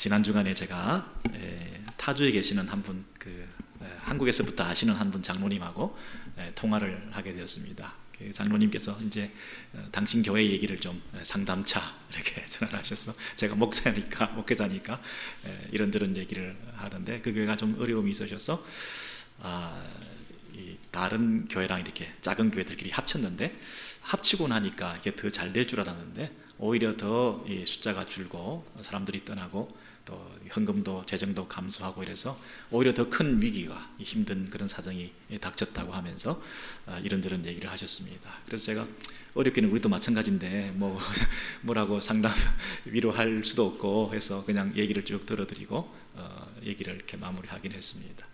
지난 주간에 제가 타주에 계시는 한 분, 한국에서부터 아시는 한 분 장로님하고 통화를 하게 되었습니다. 그 장로님께서 이제 당신 교회 얘기를 좀 상담차 이렇게 전화를 하셔서 제가 목회자니까 이런저런 얘기를 하는데 그 교회가 좀 어려움이 있으셔서 이 다른 교회랑 이렇게 작은 교회들끼리 합쳤는데 합치고 나니까 이게 더 잘 될 줄 알았는데 오히려 더 이 숫자가 줄고 사람들이 떠나고 또 헌금도 재정도 감소하고 이래서 오히려 더 큰 위기가 힘든 그런 사정이 닥쳤다고 하면서 이런저런 얘기를 하셨습니다. 그래서 제가 어렵게는 우리도 마찬가지인데 뭐라고 상담 위로할 수도 없고 해서 그냥 얘기를 쭉 들어드리고 얘기를 이렇게 마무리하긴 했습니다.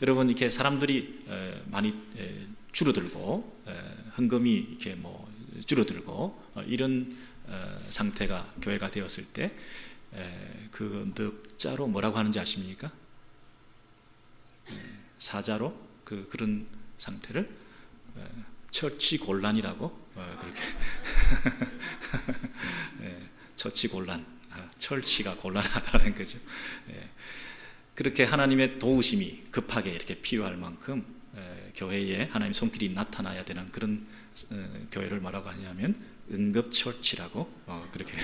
여러분 이렇게 사람들이 많이 줄어들고 헌금이 이렇게 줄어들고 이런 상태가 교회가 되었을 때 그 넉자로 뭐라고 하는지 아십니까? 사자로 그런 상태를 처치곤란이라고 그렇게 처치곤란, 처치가 곤란하다는 거죠. 그렇게 하나님의 도우심이 급하게 이렇게 필요할 만큼 교회에 하나님의 손길이 나타나야 되는 그런 교회를 뭐라고 하냐면 응급처치라고 그렇게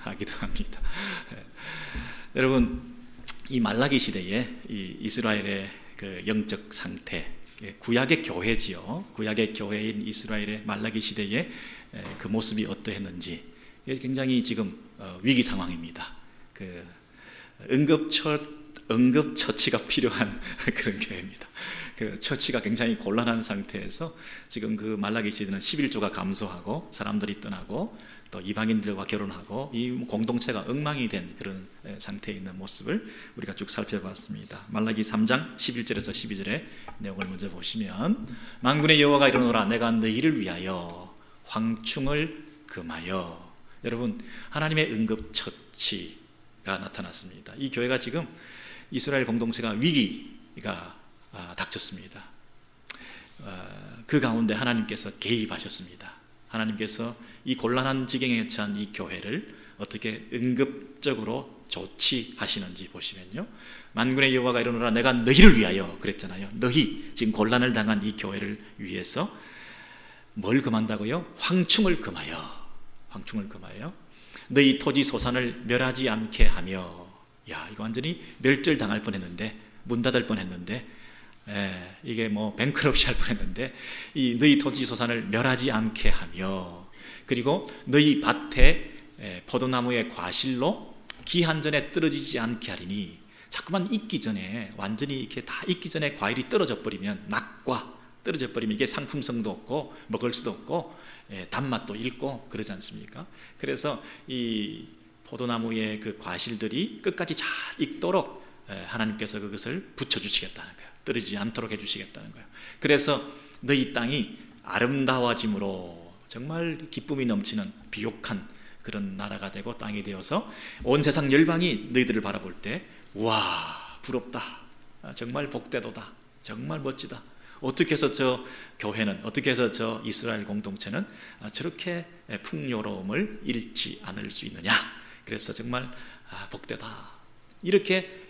하기도 합니다. 여러분 이 말라기 시대에 이 이스라엘의 그 영적 상태, 구약의 교회지요. 구약의 교회인 이스라엘의 말라기 시대에 그 모습이 어떠했는지 굉장히 지금 위기 상황입니다. 그 응급처치가 필요한 그런 교회입니다. 그 처치가 굉장히 곤란한 상태에서 지금 그 말라기 시대는 11조가 감소하고 사람들이 떠나고 또 이방인들과 결혼하고 이 공동체가 엉망이 된 그런 상태에 있는 모습을 우리가 쭉 살펴봤습니다. 말라기 3장 11절에서 12절의 내용을 먼저 보시면 만군의 여호와가 이르노라 내가 너희를 위하여 황충을 금하여. 여러분 하나님의 응급처치가 나타났습니다. 이 교회가 지금 이스라엘 공동체가 위기가 닥쳤습니다. 그 가운데 하나님께서 개입하셨습니다. 하나님께서 이 곤란한 지경에 처한 이 교회를 어떻게 응급적으로 조치하시는지 보시면요, 만군의 여호와가 이르노라 내가 너희를 위하여 그랬잖아요. 너희 지금 곤란을 당한 이 교회를 위해서 뭘 금한다고요? 황충을 금하여. 황충을 금하여 너희 토지 소산을 멸하지 않게 하며. 야, 이거 완전히 멸절당할 뻔했는데, 문 닫을 뻔했는데, 이게 뱅크럽시 할 뻔했는데 이 너희 토지 소산을 멸하지 않게 하며, 그리고 너희 밭에 포도나무의 과실로 기한 전에 떨어지지 않게 하리니. 자꾸만 익기 전에, 완전히 이렇게 다 익기 전에 과일이 떨어져 버리면, 낙과 떨어져 버리면 이게 상품성도 없고 먹을 수도 없고 단맛도 잃고 그러지 않습니까? 그래서 이 포도나무의 그 과실들이 끝까지 잘 익도록 하나님께서 그것을 붙여주시겠다는 거예요. 떨어지지 않도록 해주시겠다는 거예요. 그래서 너희 땅이 아름다워짐으로 정말 기쁨이 넘치는 비옥한 그런 나라가 되고 땅이 되어서 온 세상 열방이 너희들을 바라볼 때 와, 부럽다, 정말 복되도다, 정말 멋지다. 어떻게 해서 저 교회는, 어떻게 해서 저 이스라엘 공동체는 저렇게 풍요로움을 잃지 않을 수 있느냐. 그래서 정말 복되다. 이렇게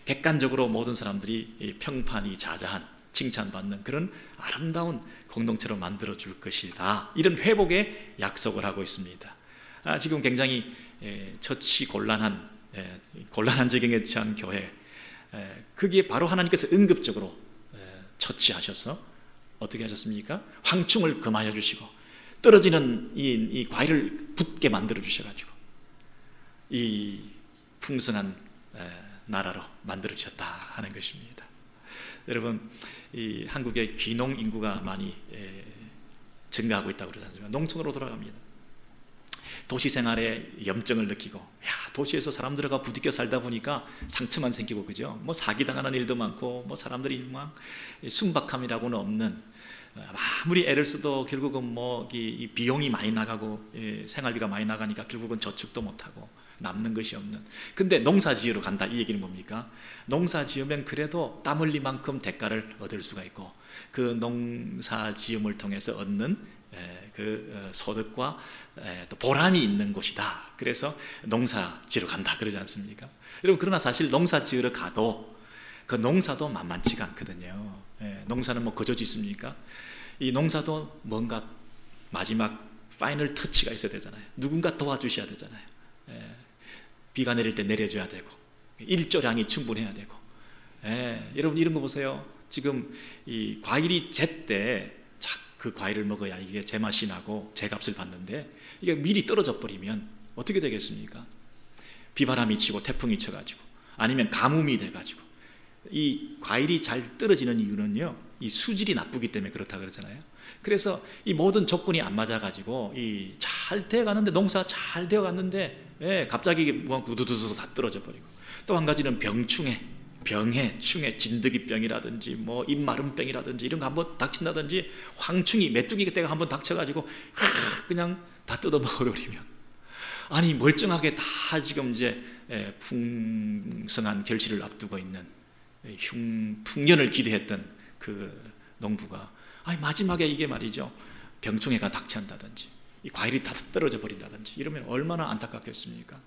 객관적으로 모든 사람들이 평판이 자자한, 칭찬받는 그런 아름다운 공동체로 만들어줄 것이다. 이런 회복의 약속을 하고 있습니다. 지금 굉장히 처치곤란한 지경에 처한 교회, 그게 바로 하나님께서 응급적으로 처치하셔서 어떻게 하셨습니까? 황충을 금하여 주시고 떨어지는 이 과일을 붙게 만들어 주셔가지고 이 풍성한 나라로 만들어 주셨다 하는 것입니다. 여러분, 이 한국의 귀농 인구가 많이 증가하고 있다고 그러잖아요. 농촌으로 돌아갑니다. 도시 생활에 염증을 느끼고, 도시에서 사람들과 부딪혀 살다 보니까 상처만 생기고, 그죠? 사기당하는 일도 많고, 사람들이 막 순박함이라고는 없는, 아무리 애를 써도 결국은 이 비용이 많이 나가고 생활비가 많이 나가니까 결국은 저축도 못하고 남는 것이 없는. 근데 농사 지으러 간다, 이 얘기는 뭡니까? 농사 지으면 그래도 땀 흘린 만큼 대가를 얻을 수가 있고, 그 농사 지음을 통해서 얻는 그 소득과 또 보람이 있는 곳이다. 그래서 농사 지러 간다 그러지 않습니까? 여러분, 그러나 사실 농사 지으러 가도 그 농사도 만만치가 않거든요. 농사는 뭐 거저 짓습니까? 이 농사도 뭔가 마지막 파이널 터치가 있어야 되잖아요. 누군가 도와주셔야 되잖아요. 비가 내릴 때 내려줘야 되고, 일조량이 충분해야 되고. 여러분, 이런 거 보세요. 지금 이 과일이 제때 그 과일을 먹어야 이게 제맛이 나고 제값을 받는데, 이게 미리 떨어져 버리면 어떻게 되겠습니까? 비바람이 치고 태풍이 쳐가지고, 아니면 가뭄이 돼가지고. 이 과일이 잘 떨어지는 이유는요, 이 수질이 나쁘기 때문에 그렇다 그러잖아요. 그래서 이 모든 조건이 안 맞아가지고 이 잘 되어가는데, 농사 잘 되어갔는데 갑자기 뭐 우두두두 다 떨어져 버리고. 또 한 가지는 병해, 충해, 진드기병이라든지 뭐 입마름병이라든지 이런 거 한번 닥친다든지, 황충이, 메뚜기 때가 한번 닥쳐가지고 그냥 다 뜯어먹어버리면, 아니 멀쩡하게 다 지금 이제 풍성한 결실을 앞두고 있는 풍년을 기대했던 그 농부가 아니 마지막에 이게 말이죠, 병충해가 닥쳐한다든지 이 과일이 다 떨어져 버린다든지 이러면 얼마나 안타깝겠습니까?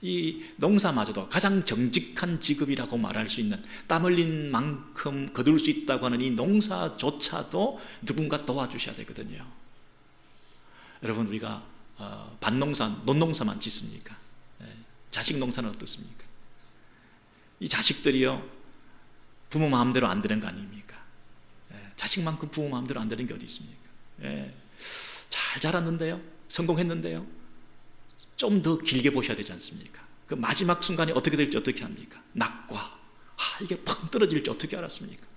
이 농사마저도 가장 정직한 직업이라고 말할 수 있는, 땀 흘린 만큼 거둘 수 있다고 하는 이 농사조차도 누군가 도와주셔야 되거든요. 여러분, 우리가 밭농사, 논농사만 짓습니까? 자식 농사는 어떻습니까? 이 자식들이요, 부모 마음대로 안 되는 거 아닙니까? 자식만큼 부모 마음대로 안 되는 게 어디 있습니까? 잘 자랐는데요, 성공했는데요, 좀 더 길게 보셔야 되지 않습니까? 그 마지막 순간이 어떻게 될지 어떻게 합니까? 낙과, 이게 펑 떨어질지 어떻게 알았습니까?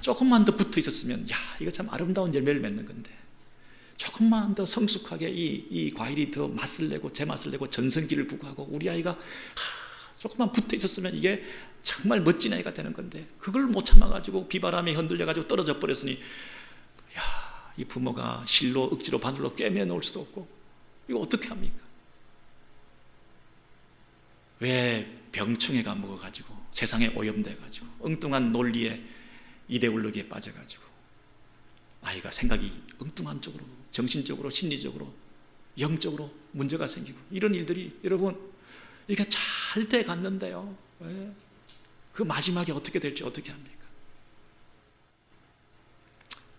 조금만 더 붙어 있었으면, 야, 이거 참 아름다운 열매를 맺는 건데, 조금만 더 성숙하게 이 과일이 더 맛을 내고 제맛을 내고 전성기를 부구하고 우리 아이가 조금만 붙어 있었으면 이게 정말 멋진 아이가 되는 건데, 그걸 못 참아가지고 비바람에 흔들려가지고 떨어져 버렸으니, 야, 이 부모가 실로 억지로 바늘로 꿰매 놓을 수도 없고, 이거 어떻게 합니까? 왜 병충해가 먹어가지고 세상에 오염돼가지고 엉뚱한 논리에 이데올로기에 빠져가지고 아이가 생각이 엉뚱한 쪽으로, 정신적으로, 심리적으로, 영적으로 문제가 생기고, 이런 일들이, 여러분, 이게 잘 돼 갔는데요, 그 마지막에 어떻게 될지 어떻게 합니까?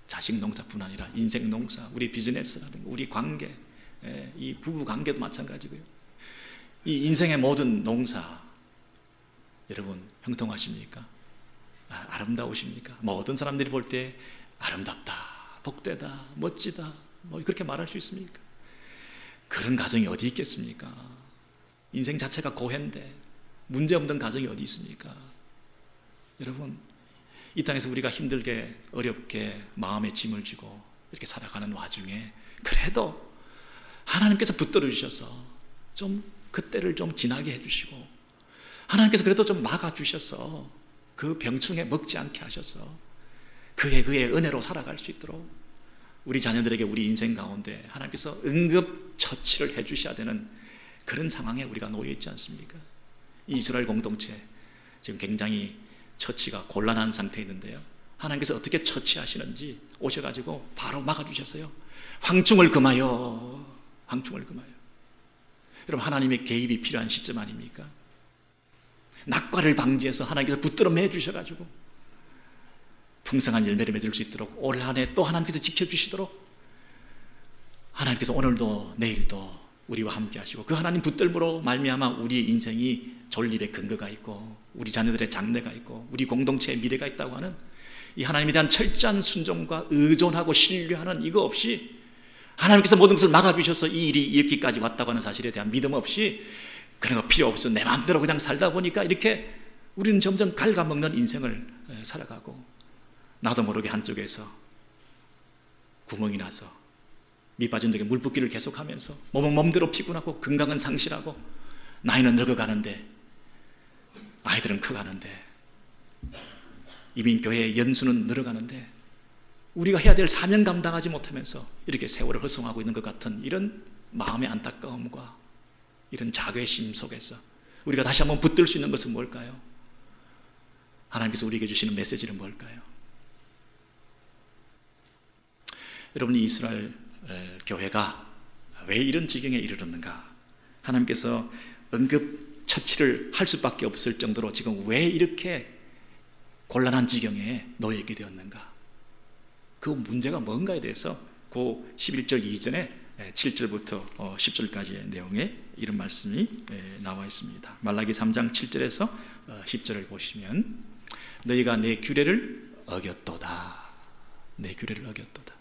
자식 농사뿐 아니라 인생 농사, 우리 비즈니스라든가 우리 관계, 이 부부 관계도 마찬가지고요. 이 인생의 모든 농사, 여러분 형통하십니까? 아름다우십니까? 뭐 어떤 사람들이 볼 때 아름답다, 복되다, 멋지다, 뭐 그렇게 말할 수 있습니까? 그런 가정이 어디 있겠습니까? 인생 자체가 고해인데 문제없는 가정이 어디 있습니까? 여러분, 이 땅에서 우리가 힘들게 어렵게 마음에 짐을 지고 이렇게 살아가는 와중에 그래도 하나님께서 붙들어 주셔서 좀 그때를 좀 지나게 해주시고, 하나님께서 그래도 좀 막아주셔서 그 병충해 먹지 않게 하셔서 그의 은혜로 살아갈 수 있도록 우리 자녀들에게 우리 인생 가운데 하나님께서 응급처치를 해주셔야 되는 그런 상황에 우리가 놓여 있지 않습니까? 이스라엘 공동체 지금 굉장히 처치가 곤란한 상태에 있는데요, 하나님께서 어떻게 처치하시는지 오셔가지고 바로 막아주셨어요. 황충을 금하여, 황충을 금하여. 여러분, 하나님의 개입이 필요한 시점 아닙니까? 낙과를 방지해서 하나님께서 붙들어 매주셔가지고 풍성한 열매를 맺을 수 있도록, 올 한 해 또 하나님께서 지켜주시도록 하나님께서 오늘도 내일도 우리와 함께 하시고, 그 하나님 붙들므로 말미암아 우리 인생이 존립의 근거가 있고 우리 자녀들의 장래가 있고 우리 공동체의 미래가 있다고 하는 이 하나님에 대한 철저한 순종과 의존하고 신뢰하는 이거 없이, 하나님께서 모든 것을 막아주셔서 이 일이 여기까지 왔다고 하는 사실에 대한 믿음 없이 그런 거 필요 없어, 내 마음대로 그냥 살다 보니까 이렇게 우리는 점점 갉아먹는 인생을 살아가고, 나도 모르게 한쪽에서 구멍이 나서 밑빠진 데에 물붓기를 계속하면서 몸은 몸대로 피곤하고 건강은 상실하고 나이는 늙어가는데 아이들은 커가는데 이민교회의 연수는 늘어가는데 우리가 해야 될 사명 감당하지 못하면서 이렇게 세월을 허송하고 있는 것 같은 이런 마음의 안타까움과 이런 자괴심 속에서 우리가 다시 한번 붙들 수 있는 것은 뭘까요? 하나님께서 우리에게 주시는 메시지는 뭘까요? 여러분이 이스라엘 교회가 왜 이런 지경에 이르렀는가? 하나님께서 응급처치를 할 수밖에 없을 정도로 지금 왜 이렇게 곤란한 지경에 놓이게 되었는가? 그 문제가 뭔가에 대해서 그 11절 이전에 7절부터 10절까지의 내용에 이런 말씀이 나와 있습니다. 말라기 3장 7절에서 10절을 보시면 너희가 내 규례를 어겼도다. 내 규례를 어겼도다.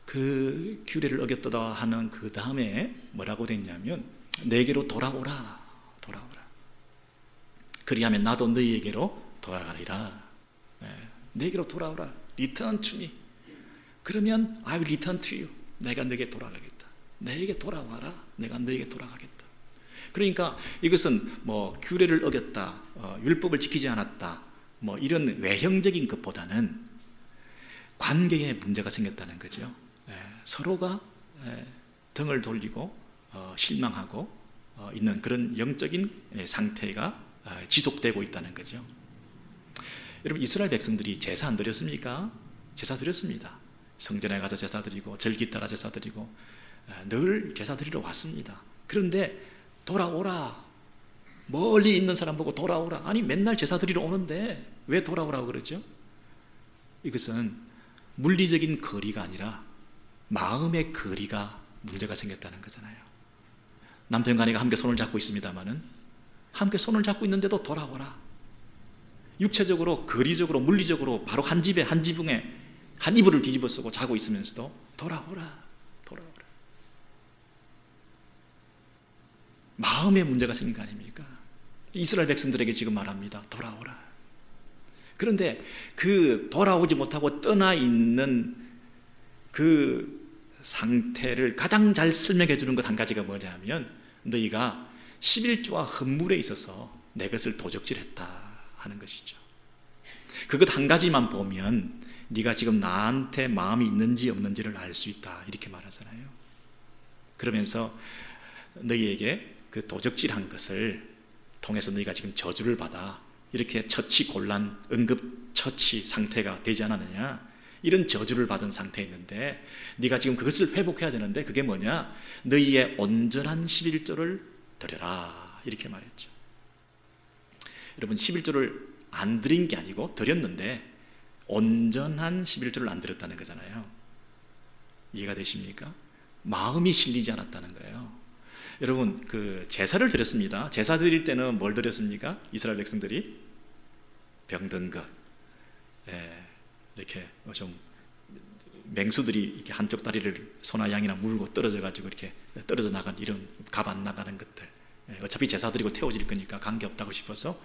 그 규례를 어겼도다 하는 그 다음에 뭐라고 됐냐면 내게로 돌아오라. 돌아오라. 그리하면 나도 너희에게로 돌아가리라. 내게로 돌아오라. Return to me. 그러면 I will return to you. 내가 너에게 돌아가겠다. 내게 돌아와라. 내가 너에게 돌아가겠다. 그러니까 이것은 뭐 규례를 어겼다, 율법을 지키지 않았다, 뭐 이런 외형적인 것보다는 관계에 문제가 생겼다는 거죠. 서로가 등을 돌리고 실망하고 있는 그런 영적인 상태가 지속되고 있다는 거죠. 여러분, 이스라엘 백성들이 제사 안 드렸습니까? 제사 드렸습니다. 성전에 가서 제사 드리고 절기 따라 제사 드리고 늘 제사 드리러 왔습니다. 그런데 돌아오라. 멀리 있는 사람 보고 돌아오라. 아니 맨날 제사 드리러 오는데 왜 돌아오라고 그러죠? 이것은 물리적인 거리가 아니라 마음의 거리가 문제가 생겼다는 거잖아요. 남편과 함께 손을 잡고 있습니다마는 함께 손을 잡고 있는데도 돌아오라. 육체적으로, 거리적으로, 물리적으로 바로 한 집에, 한 지붕에 한 이불을 뒤집어 쓰고 자고 있으면서도 돌아오라, 돌아오라. 마음의 문제가 생긴 거 아닙니까? 이스라엘 백성들에게 지금 말합니다. 돌아오라. 그런데 그 돌아오지 못하고 떠나 있는 그 상태를 가장 잘 설명해 주는 것 한 가지가 뭐냐면 너희가 11조와 헌물에 있어서 내 것을 도적질했다 하는 것이죠. 그것 한 가지만 보면 네가 지금 나한테 마음이 있는지 없는지를 알 수 있다 이렇게 말하잖아요. 그러면서 너희에게 그 도적질한 것을 통해서 너희가 지금 저주를 받아 이렇게 처치 곤란 응급 처치 상태가 되지 않았느냐, 이런 저주를 받은 상태에 있는데 네가 지금 그것을 회복해야 되는데 그게 뭐냐, 너희의 온전한 11조를 드려라 이렇게 말했죠. 여러분, 11조를 안 드린 게 아니고 드렸는데 온전한 11조를 안 드렸다는 거잖아요. 이해가 되십니까? 마음이 실리지 않았다는 거예요. 여러분, 그 제사를 드렸습니다. 제사 드릴 때는 뭘 드렸습니까? 이스라엘 백성들이 병든 것, 이렇게 좀 맹수들이 이렇게 한쪽 다리를 소나 양이나 물고 떨어져 가지고 이렇게 떨어져 나간 이런 값 안 나가는 것들, 어차피 제사 드리고 태워질 거니까 관계 없다고 싶어서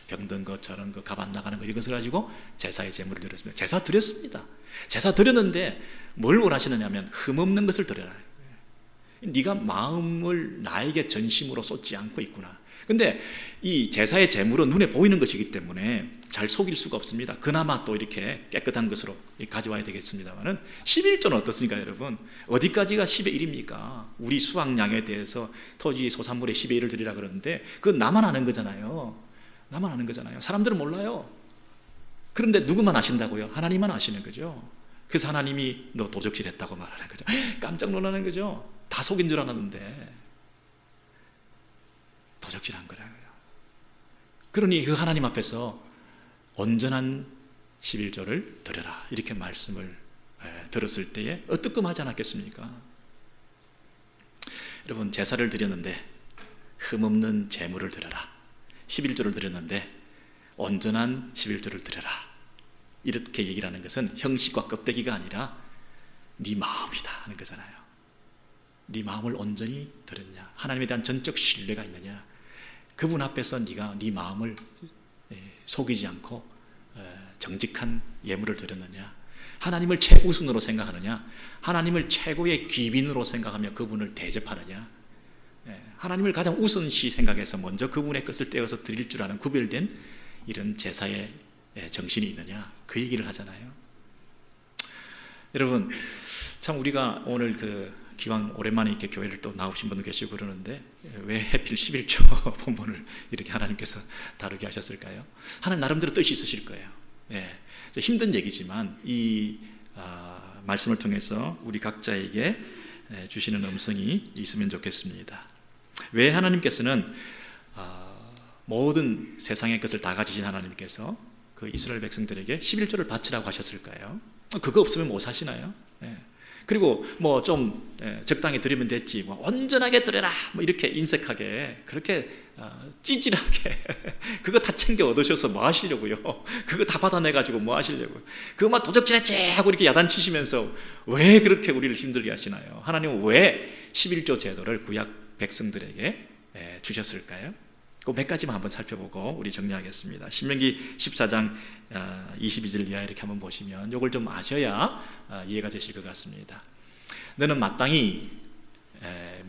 병든 것, 저런 거, 값 안 나가는 거, 이것을 가지고 제사의 제물을 드렸습니다. 제사 드렸습니다. 제사 드렸는데 뭘 원하시느냐 하면 흠없는 것을 드려라. 네가 마음을 나에게 전심으로 쏟지 않고 있구나. 근데 이 제사의 제물은 눈에 보이는 것이기 때문에 잘 속일 수가 없습니다. 그나마 또 이렇게 깨끗한 것으로 가져와야 되겠습니다만은 11조는 어떻습니까, 여러분? 어디까지가 10의 1입니까? 우리 수확량에 대해서 토지 소산물의 10의 1을 드리라 그러는데 그건 나만 아는 거잖아요. 나만 아는 거잖아요. 사람들은 몰라요. 그런데 누구만 아신다고요? 하나님만 아시는 거죠. 그래서 하나님이 너 도적질했다고 말하는 거죠. 깜짝 놀라는 거죠. 다 속인 줄 알았는데 도적질한 거라고요. 그러니 그 하나님 앞에서 온전한 11조를 드려라 이렇게 말씀을 들었을 때에 뜨끔하지 않았겠습니까? 여러분, 제사를 드렸는데 흠없는 제물을 드려라, 11조를 드렸는데 온전한 11조를 드려라, 이렇게 얘기를 하는 것은 형식과 껍데기가 아니라 네 마음이다 하는 거잖아요. 네 마음을 온전히 드렸냐, 하나님에 대한 전적 신뢰가 있느냐, 그분 앞에서 네가 네 마음을 속이지 않고 정직한 예물을 드렸느냐, 하나님을 최우선으로 생각하느냐, 하나님을 최고의 귀빈으로 생각하며 그분을 대접하느냐, 하나님을 가장 우선시 생각해서 먼저 그분의 것을 떼어서 드릴 줄 아는 구별된 이런 제사의 정신이 있느냐, 그 얘기를 하잖아요. 여러분, 참 우리가 오늘 기왕 오랜만에 이렇게 교회를 또 나오신 분도 계시고 그러는데 왜 하필 11조 본문을 이렇게 하나님께서 다루게 하셨을까요? 하나님 나름대로 뜻이 있으실 거예요. 예, 힘든 얘기지만 이 말씀을 통해서 우리 각자에게 주시는 음성이 있으면 좋겠습니다. 왜 하나님께서는 모든 세상의 것을 다 가지신 하나님께서 그 이스라엘 백성들에게 11조를 바치라고 하셨을까요? 그거 없으면 못 사시나요? 예. 그리고 뭐 좀 적당히 드리면 됐지, 뭐 온전하게 드려라, 뭐 이렇게 인색하게 그렇게 찌질하게 그거 다 챙겨 얻으셔서 뭐 하시려고요? 그거 다 받아내가지고 뭐 하시려고요? 그거만 도적질했지 하고 이렇게 야단치시면서 왜 그렇게 우리를 힘들게 하시나요? 하나님은 왜 11조 제도를 구약 백성들에게 주셨을까요? 그 몇 가지만 한번 살펴보고 우리 정리하겠습니다. 신명기 14장 22절 이하 이렇게 한번 보시면 이걸 좀 아셔야 이해가 되실 것 같습니다. 너는 마땅히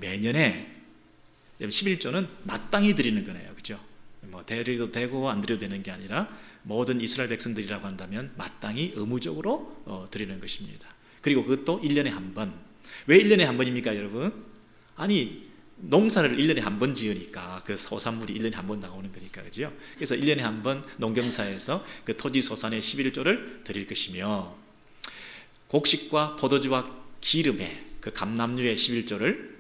매년에 11조는 마땅히 드리는 거네요, 그죠? 뭐 드려도 되고 안 드려도 되는 게 아니라 모든 이스라엘 백성들이라고 한다면 마땅히 의무적으로 드리는 것입니다. 그리고 그것도 1년에 한 번. 왜 1년에 한 번입니까, 여러분? 아니, 농사를 1년에 한 번 지으니까 그 소산물이 1년에 한 번 나오는 거니까, 그죠? 그래서 1년에 한 번 농경사에서 그 토지 소산의 11조를 드릴 것이며, 곡식과 포도주와 기름의 그 감람류의 11조를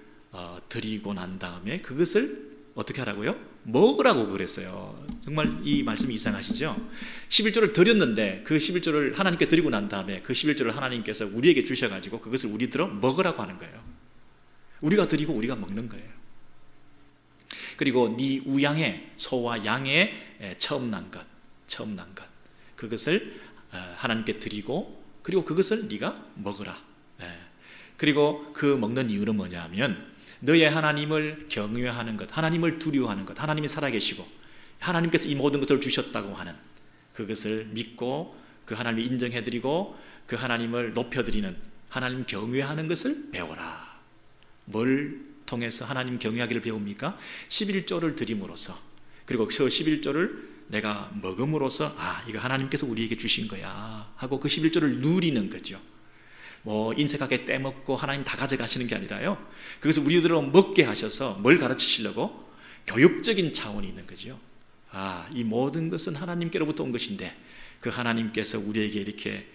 드리고 난 다음에 그것을 어떻게 하라고요? 먹으라고 그랬어요. 정말 이 말씀이 이상하시죠? 11조를 드렸는데 그 11조를 하나님께 드리고 난 다음에 그 11조를 하나님께서 우리에게 주셔가지고 그것을 우리들어 먹으라고 하는 거예요. 우리가 드리고 우리가 먹는 거예요. 그리고 네 우양의 소와 양의 처음 난 것 그것을 하나님께 드리고 그리고 그것을 네가 먹으라. 그리고 그 먹는 이유는 뭐냐면 너의 하나님을 경외하는 것, 하나님을 두려워하는 것, 하나님이 살아계시고 하나님께서 이 모든 것을 주셨다고 하는 그것을 믿고 그 하나님을 인정해드리고 그 하나님을 높여드리는 하나님 경외하는 것을 배워라. 뭘 통해서 하나님 경외하기를 배웁니까? 11조를 드림으로써, 그리고 그 11조를 내가 먹음으로써 이거 하나님께서 우리에게 주신 거야 하고 그 11조를 누리는 거죠. 뭐 인색하게 떼먹고 하나님 다 가져가시는 게 아니라요, 그것을 우리들로 먹게 하셔서 뭘 가르치시려고? 교육적인 차원이 있는 거죠. 이 모든 것은 하나님께로부터 온 것인데 그 하나님께서 우리에게 이렇게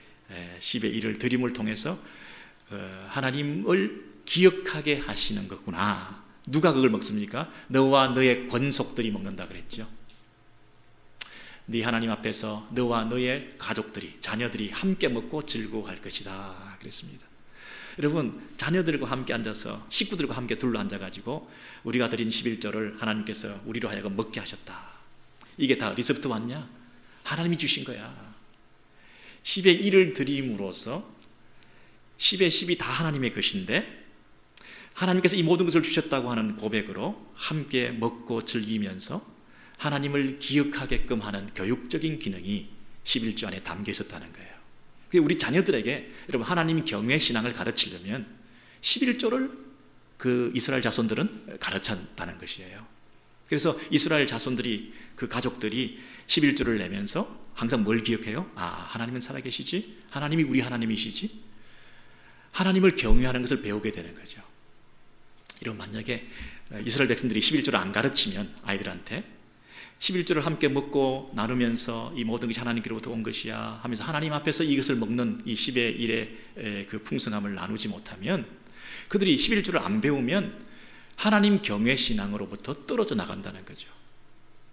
10의 1을 드림을 통해서 하나님을 기억하게 하시는 거구나. 누가 그걸 먹습니까? 너와 너의 권속들이 먹는다 그랬죠. 네 하나님 앞에서 너와 너의 가족들이, 자녀들이 함께 먹고 즐거워할 것이다 그랬습니다. 여러분, 자녀들과 함께 앉아서, 식구들과 함께 둘러 앉아가지고 우리가 드린 11조를 하나님께서 우리로 하여금 먹게 하셨다. 이게 다 어디서부터 왔냐? 하나님이 주신 거야. 10의 1을 드림으로써 10의 10이 다 하나님의 것인데 하나님께서 이 모든 것을 주셨다고 하는 고백으로 함께 먹고 즐기면서 하나님을 기억하게끔 하는 교육적인 기능이 11조 안에 담겨 있었다는 거예요. 우리 자녀들에게 여러분 하나님 경외 신앙을 가르치려면 11조를 그 이스라엘 자손들은 가르쳤다는 것이에요. 그래서 이스라엘 자손들이, 그 가족들이 11조를 내면서 항상 뭘 기억해요? 하나님은 살아계시지? 하나님이 우리 하나님이시지? 하나님을 경외하는 것을 배우게 되는 거죠. 이런 만약에 이스라엘 백성들이 11조를 안 가르치면 아이들한테 11조를 함께 먹고 나누면서 이 모든 것이 하나님께로부터 온 것이야 하면서 하나님 앞에서 이것을 먹는 이 10의 1의 그 풍성함을 나누지 못하면, 그들이 11조를 안 배우면 하나님 경외 신앙으로부터 떨어져 나간다는 거죠.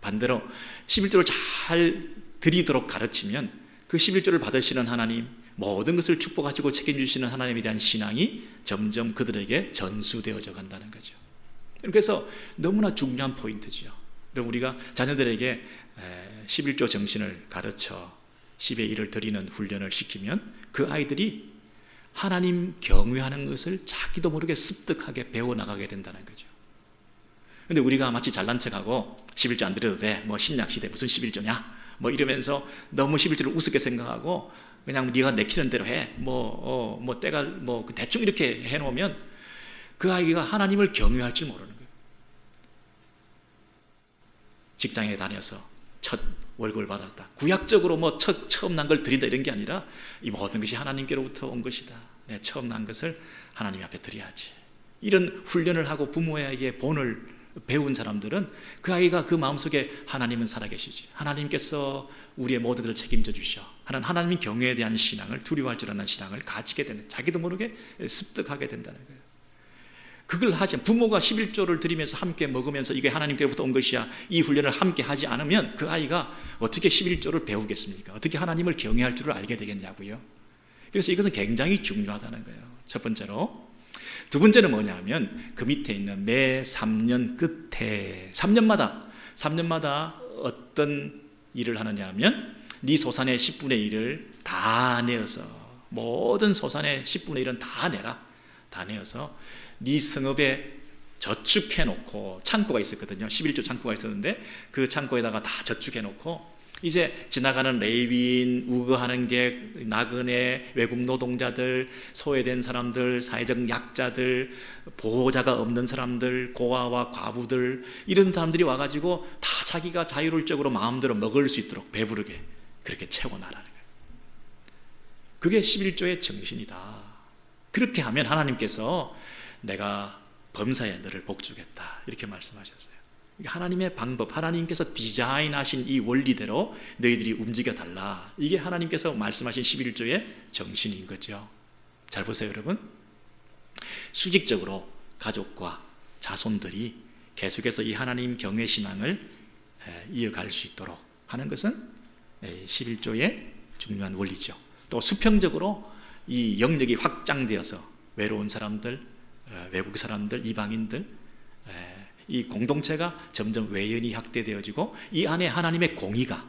반대로 11조를 잘 드리도록 가르치면 그 11조를 받으시는 하나님, 모든 것을 축복하시고 책임주시는 하나님에 대한 신앙이 점점 그들에게 전수되어져 간다는 거죠. 그래서 너무나 중요한 포인트죠. 우리가 자녀들에게 11조 정신을 가르쳐 10의 1을 드리는 훈련을 시키면 그 아이들이 하나님 경외하는 것을 자기도 모르게 습득하게 배워나가게 된다는 거죠. 근데 우리가 마치 잘난 척하고 11조 안 드려도 돼, 뭐 신약시대 무슨 11조냐 뭐 이러면서 너무 11조를 우습게 생각하고 그냥 네가 내키는 대로 해, 뭐 때가 뭐 대충 이렇게 해놓으면 그 아이가 하나님을 경외할 줄 모르는 거예요. 직장에 다녀서 첫 월급을 받았다, 구약적으로 뭐 처음 난 걸 드린다 이런 게 아니라 이 모든 것이 하나님께로부터 온 것이다, 처음 난 것을 하나님 앞에 드려야지, 이런 훈련을 하고 부모에게 본을 배운 사람들은 그 아이가 그 마음속에 하나님은 살아계시지, 하나님께서 우리의 모든 것을 책임져 주셔 하는 하나님 경외에 대한 신앙을, 두려워할 줄 아는 신앙을 가지게 되는, 자기도 모르게 습득하게 된다는 거예요. 그걸 하지, 부모가 11조를 드리면서 함께 먹으면서 이게 하나님께로부터 온 것이야, 이 훈련을 함께 하지 않으면 그 아이가 어떻게 11조를 배우겠습니까? 어떻게 하나님을 경외할 줄을 알게 되겠냐고요. 그래서 이것은 굉장히 중요하다는 거예요. 첫 번째로. 두 번째는 뭐냐면 그 밑에 있는 매 3년 끝에 3년마다 어떤 일을 하느냐 하면 네 소산의 10분의 1을 다 내어서, 모든 소산의 10분의 1은 다 내라. 다 내어서 네 성읍에 저축해놓고, 창고가 있었거든요. 11조 창고가 있었는데 그 창고에다가 다 저축해놓고, 이제 지나가는 레위인, 우거하는 게 나그네, 외국 노동자들, 소외된 사람들, 사회적 약자들, 보호자가 없는 사람들, 고아와 과부들, 이런 사람들이 와가지고 다 자기가 자율적으로 마음대로 먹을 수 있도록 배부르게 그렇게 채워나라는 거예요. 그게 11조의 정신이다. 그렇게 하면 하나님께서 내가 범사에 너를 복주겠다 이렇게 말씀하셨어요. 하나님의 방법, 하나님께서 디자인하신 이 원리대로 너희들이 움직여 달라. 이게 하나님께서 말씀하신 11조의 정신인 거죠. 잘 보세요, 여러분. 수직적으로 가족과 자손들이 계속해서 이 하나님 경외 신앙을 이어갈 수 있도록 하는 것은 11조의 중요한 원리죠. 또 수평적으로 이 영역이 확장되어서 외로운 사람들, 외국 사람들, 이방인들, 이 공동체가 점점 외연이 확대되어지고 이 안에 하나님의 공의가,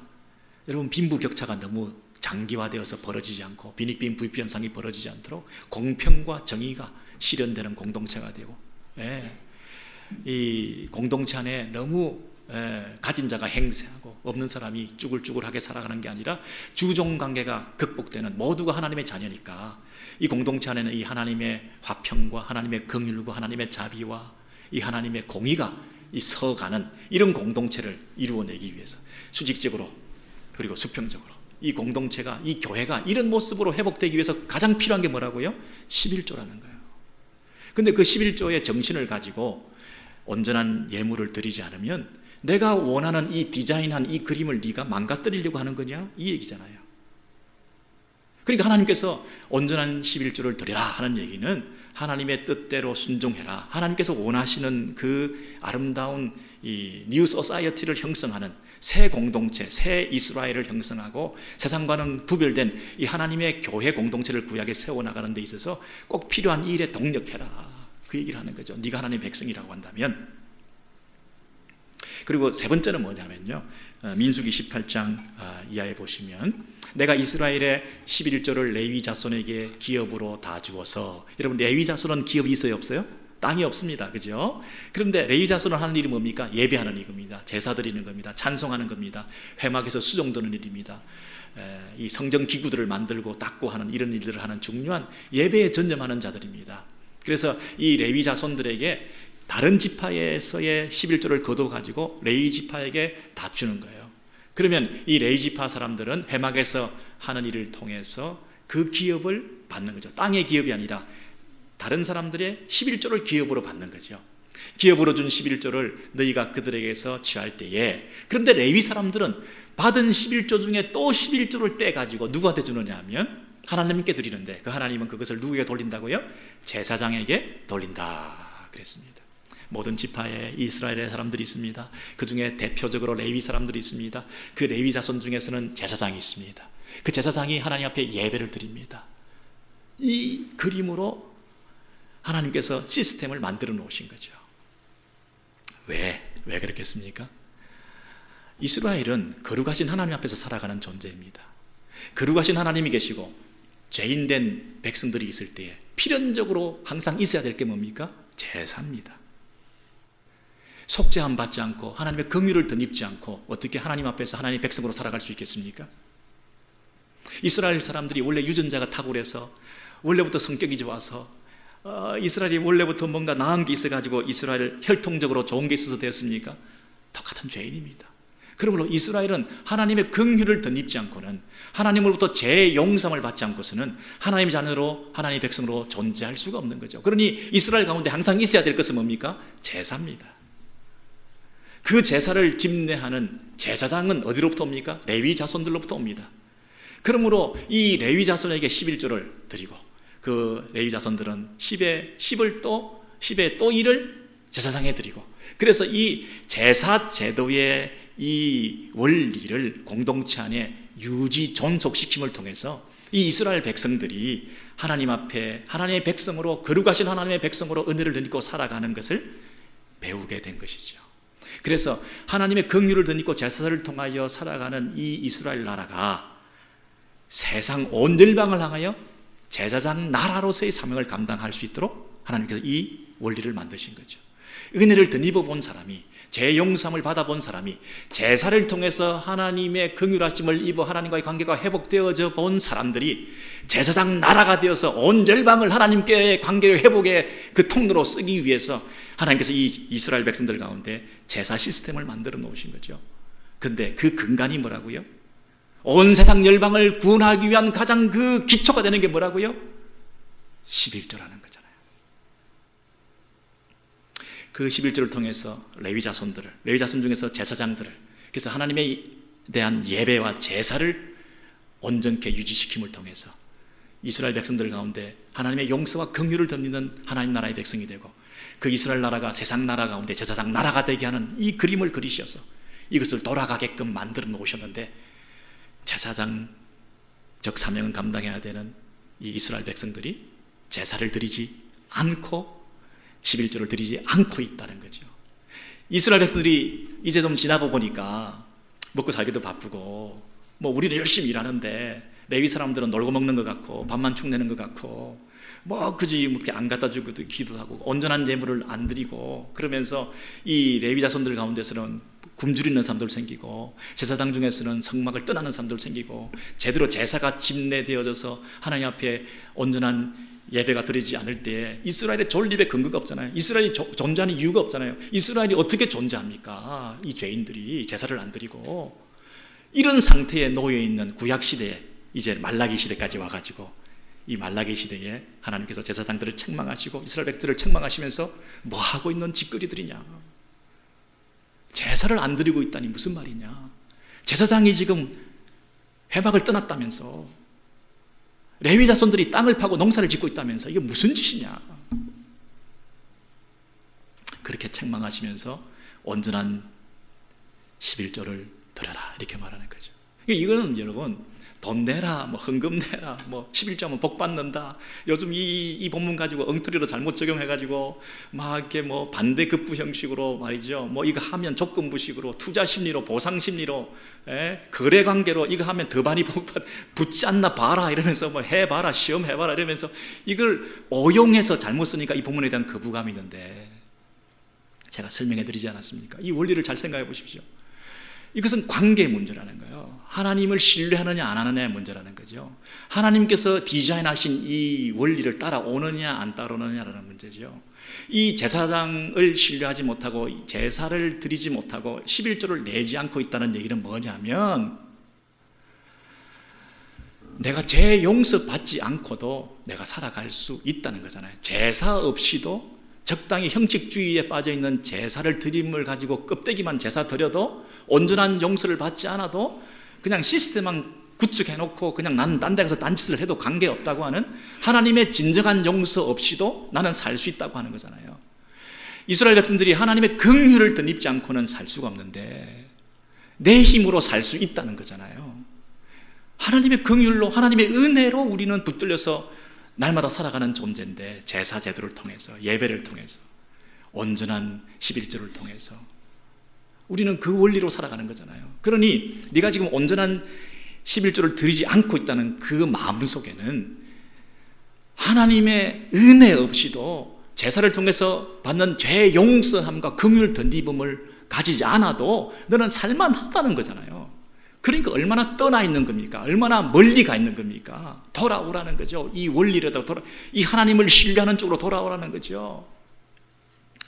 여러분 빈부격차가 너무 장기화되어서 벌어지지 않고 빈익빈 부익부 현상이 벌어지지 않도록 공평과 정의가 실현되는 공동체가 되고, 이 공동체 안에 너무 가진 자가 행세하고 없는 사람이 쭈글쭈글하게 살아가는 게 아니라 주종관계가 극복되는, 모두가 하나님의 자녀니까 이 공동체 안에는 이 하나님의 화평과 하나님의 긍휼과 하나님의 자비와 이 하나님의 공의가 서가는 이런 공동체를 이루어내기 위해서 수직적으로 그리고 수평적으로 이 공동체가, 이 교회가 이런 모습으로 회복되기 위해서 가장 필요한 게 뭐라고요? 11조라는 거예요. 근데 그 11조의 정신을 가지고 온전한 예물을 드리지 않으면 내가 원하는 이 디자인한 이 그림을 네가 망가뜨리려고 하는 거냐? 이 얘기잖아요. 그러니까 하나님께서 온전한 11조를 드리라 하는 얘기는 하나님의 뜻대로 순종해라, 하나님께서 원하시는 그 아름다운 이 뉴 소사이어티를 형성하는 새 공동체, 새 이스라엘을 형성하고 세상과는 구별된 이 하나님의 교회 공동체를 구약에 세워나가는 데 있어서 꼭 필요한 이 일에 동력해라, 그 얘기를 하는 거죠. 네가 하나님의 백성이라고 한다면. 그리고 세 번째는 뭐냐면요, 민수기 18장 이하에 보시면 내가 이스라엘의 11조를 레위 자손에게 기업으로 다 주어서, 여러분 레위 자손은 기업이 있어요, 없어요? 땅이 없습니다, 그죠? 그런데 레위 자손은 하는 일이 뭡니까? 예배하는 일입니다. 제사 드리는 겁니다. 찬송하는 겁니다. 회막에서 수종드는 일입니다. 이 성전 기구들을 만들고 닦고 하는 이런 일들을 하는 중요한 예배에 전념하는 자들입니다. 그래서 이 레위 자손들에게 다른 지파에서의 11조를 거둬가지고 레위 지파에게 다 주는 거예요. 그러면 이 레위 지파 사람들은 회막에서 하는 일을 통해서 그 기업을 받는 거죠. 땅의 기업이 아니라 다른 사람들의 11조를 기업으로 받는 거죠. 기업으로 준 11조를 너희가 그들에게서 취할 때에, 그런데 레위 사람들은 받은 11조 중에 또 11조를 떼가지고 누구한테 주느냐 하면 하나님께 드리는데, 그 하나님은 그것을 누구에게 돌린다고요? 제사장에게 돌린다 그랬습니다. 모든 지파에 이스라엘의 사람들이 있습니다. 그 중에 대표적으로 레위 사람들이 있습니다. 그 레위 자손 중에서는 제사장이 있습니다. 그 제사장이 하나님 앞에 예배를 드립니다. 이 그림으로 하나님께서 시스템을 만들어 놓으신 거죠. 왜 그렇겠습니까? 이스라엘은 거룩하신 하나님 앞에서 살아가는 존재입니다. 거룩하신 하나님이 계시고 죄인된 백성들이 있을 때에 필연적으로 항상 있어야 될 게 뭡니까? 제사입니다. 속죄함 받지 않고 하나님의 긍휼을 덧입지 않고 어떻게 하나님 앞에서 하나님의 백성으로 살아갈 수 있겠습니까? 이스라엘 사람들이 원래 유전자가 탁월해서, 원래부터 성격이 좋아서, 이스라엘이 원래부터 뭔가 나은 게 있어가지고 이스라엘 혈통적으로 좋은 게 있어서 되었습니까? 똑같은 죄인입니다. 그러므로 이스라엘은 하나님의 긍휼을 덧입지 않고는, 하나님으로부터 죄의 용서함을 받지 않고서는 하나님의 자녀로, 하나님의 백성으로 존재할 수가 없는 거죠. 그러니 이스라엘 가운데 항상 있어야 될 것은 뭡니까? 제사입니다. 그 제사를 집례하는 제사장은 어디로부터 옵니까? 레위 자손들로부터 옵니다. 그러므로 이 레위 자손에게 11조를 드리고 그 레위 자손들은 10의 또 1을 제사장에 드리고, 그래서 이 제사 제도의 이 원리를 공동체 안에 유지 존속시킴을 통해서 이 이스라엘 백성들이 하나님 앞에 하나님의 백성으로, 거룩하신 하나님의 백성으로 은혜를 덧입고 살아가는 것을 배우게 된 것이죠. 그래서 하나님의 긍휼을 덧입고 제사를 통하여 살아가는 이 이스라엘 나라가 세상 온 열방을 향하여 제사장 나라로서의 사명을 감당할 수 있도록 하나님께서 이 원리를 만드신 거죠. 은혜를 덧입어 본 사람이, 죄 용서함을 받아본 사람이, 제사를 통해서 하나님의 긍휼하심을 입어 하나님과의 관계가 회복되어져 본 사람들이 제사장 나라가 되어서 온 열방을 하나님께의 관계를 회복의 그 통로로 쓰기 위해서 하나님께서 이 이스라엘 백성들 가운데 제사 시스템을 만들어 놓으신 거죠. 근데 그 근간이 뭐라고요? 온 세상 열방을 구원하기 위한 가장 그 기초가 되는 게 뭐라고요? 11조라는 거잖아요. 그 11조를 통해서 레위 자손 중에서 제사장들을, 그래서 하나님에 대한 예배와 제사를 온전케 유지시킴을 통해서 이스라엘 백성들 가운데 하나님의 용서와 긍휼을 덧입는 하나님 나라의 백성이 되고, 그 이스라엘 나라가 세상 나라 가운데 제사장 나라가 되게 하는 이 그림을 그리셔서 이것을 돌아가게끔 만들어 놓으셨는데, 제사장적 사명은 감당해야 되는 이 이스라엘 백성들이 제사를 드리지 않고 11조를 드리지 않고 있다는 거죠. 이스라엘 백성들이 이제 좀 지나고 보니까 먹고 살기도 바쁘고, 뭐 우리는 열심히 일하는데 레위 사람들은 놀고 먹는 것 같고 밥만 축내는 것 같고 뭐 그지 뭐 안 갖다 주고 기도하고 온전한 예물을 안 드리고, 그러면서 이 레위 자손들 가운데서는 굶주리는 사람들 생기고, 제사장 중에서는 성막을 떠나는 사람들 생기고, 제대로 제사가 집례되어져서 하나님 앞에 온전한 예배가 드리지 않을 때 이스라엘의 존립의 근거가 없잖아요. 이스라엘이 존재하는 이유가 없잖아요. 이스라엘이 어떻게 존재합니까? 이 죄인들이 제사를 안 드리고. 이런 상태에 놓여 있는 구약 시대에 이제 말라기 시대까지 와가지고, 이 말라기 시대에 하나님께서 제사장들을 책망하시고 이스라엘 백성들을 책망하시면서 뭐 하고 있는 짓거리들이냐, 제사를 안 드리고 있다니 무슨 말이냐, 제사장이 지금 회막을 떠났다면서, 레위 자손들이 땅을 파고 농사를 짓고 있다면서 이게 무슨 짓이냐, 그렇게 책망하시면서 온전한 11조를 드려라 이렇게 말하는 거죠. 이거는 여러분 돈 내라, 뭐 헌금 내라, 뭐 11조면 복 받는다, 요즘 이 본문 가지고 엉터리로 잘못 적용해가지고 막 이렇게 뭐 반대급부 형식으로 말이죠, 뭐 이거 하면 조건부식으로, 투자 심리로, 보상 심리로, 거래 관계로 이거 하면 더 많이 붙지 않나 봐라 이러면서 뭐 해봐라, 시험 해봐라 이러면서 이걸 오용해서 잘못 쓰니까 이 본문에 대한 거부감이 있는데, 제가 설명해 드리지 않았습니까? 이 원리를 잘 생각해 보십시오. 이것은 관계의 문제라는 거예요. 하나님을 신뢰하느냐 안 하느냐의 문제라는 거죠. 하나님께서 디자인하신 이 원리를 따라오느냐 안 따라오느냐라는 문제죠. 이 제사장을 신뢰하지 못하고 제사를 드리지 못하고 11조를 내지 않고 있다는 얘기는 뭐냐면, 내가 죄 용서 받지 않고도 내가 살아갈 수 있다는 거잖아요. 제사 없이도 적당히 형식주의에 빠져있는 제사를 드림을 가지고 껍데기만 제사 드려도 온전한 용서를 받지 않아도 그냥 시스템만 구축해놓고 그냥 나는 딴 데 가서 딴짓을 해도 관계없다고 하는, 하나님의 진정한 용서 없이도 나는 살 수 있다고 하는 거잖아요. 이스라엘 백성들이 하나님의 긍휼을 덧입지 않고는 살 수가 없는데 내 힘으로 살 수 있다는 거잖아요. 하나님의 긍휼로, 하나님의 은혜로 우리는 붙들려서 날마다 살아가는 존재인데, 제사 제도를 통해서, 예배를 통해서, 온전한 11조를 통해서 우리는 그 원리로 살아가는 거잖아요. 그러니 네가 지금 온전한 11조를 드리지 않고 있다는 그 마음속에는 하나님의 은혜 없이도 제사를 통해서 받는 죄 용서함과 긍휼 덧입음을 가지지 않아도 너는 살만하다는 거잖아요. 그러니까 얼마나 떠나 있는 겁니까? 얼마나 멀리 가 있는 겁니까? 돌아오라는 거죠. 이 원리라도 이 하나님을 신뢰하는 쪽으로 돌아오라는 거죠.